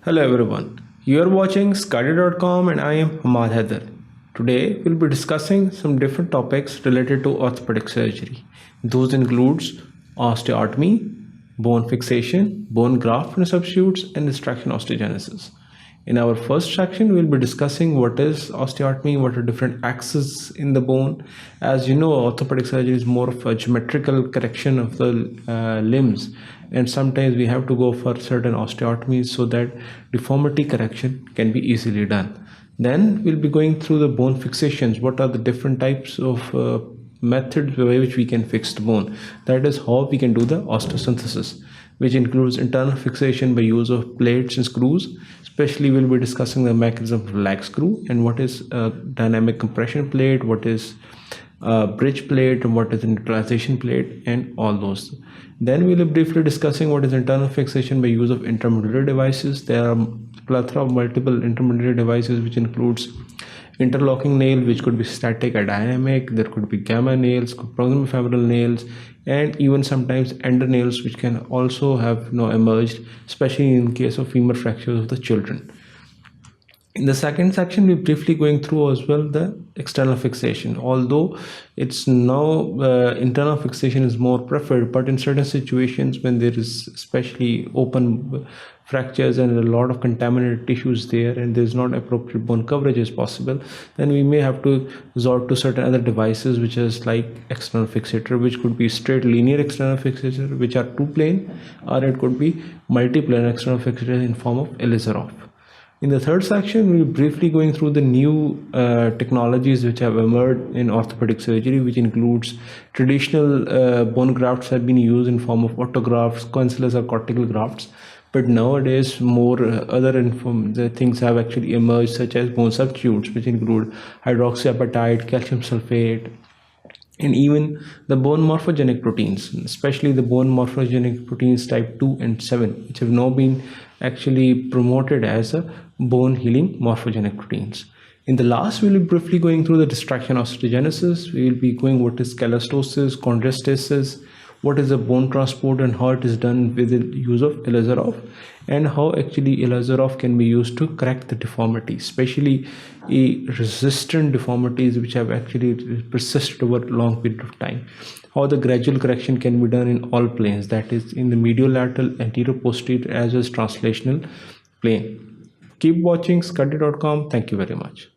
Hello everyone, you are watching sqadia.com and I am Hamad Haider. Today we'll be discussing some different topics related to orthopedic surgery. Those includes osteotomy, bone fixation, bone graft and substitutes, and distraction osteogenesis. In our first section, we'll be discussing what is osteotomy, what are different axes in the bone. As you know, orthopedic surgery is more of a geometrical correction of the limbs, and sometimes we have to go for certain osteotomies so that deformity correction can be easily done. Then we'll be going through the bone fixations. What are the different types of methods by which we can fix the bone? That is how we can do the osteosynthesis, which includes internal fixation by use of plates and screws. Especially we'll be discussing the mechanism of lag screw and what is a dynamic compression plate, what is a bridge plate, and what is a neutralization plate, and all those. Then we'll be briefly discussing what is internal fixation by use of intermediate devices. There are plethora of multiple intermediate devices, which includes interlocking nail, which could be static or dynamic. There could be gamma nails, proximal femoral nails, and even sometimes ender nails, which can also have emerged, especially in case of femur fractures of the children. In the second section, we're briefly going through as well the external fixation. Although it's now internal fixation is more preferred, but in certain situations when there is especially open fractures and a lot of contaminated tissues there and there's not appropriate bone coverage is possible, then we may have to resort to certain other devices, which is like external fixator, which could be straight linear external fixator, which are two plane, or it could be multi-plane external fixator in form of Elizarov. In the third section, we'll be briefly going through the new technologies which have emerged in orthopedic surgery, which includes traditional bone grafts have been used in form of autografts, cancellous or cortical grafts. But nowadays, more other things have actually emerged, such as bone substitutes, which include hydroxyapatite, calcium sulfate, and even the bone morphogenic proteins, especially the bone morphogenic proteins type 2 and 7, which have now been actually promoted as a bone healing morphogenic proteins. In the last, we'll be briefly going through the distraction osteogenesis. We will be going what is cholestasis, chondrostasis, what is the bone transport and how it is done with the use of Elizarov, and how actually Elizarov can be used to correct the deformities, especially resistant deformities which have actually persisted over a long period of time. How the gradual correction can be done in all planes, that is in the mediolateral, anterior, posterior, as well as translational plane. Keep watching sqadia.com. Thank you very much.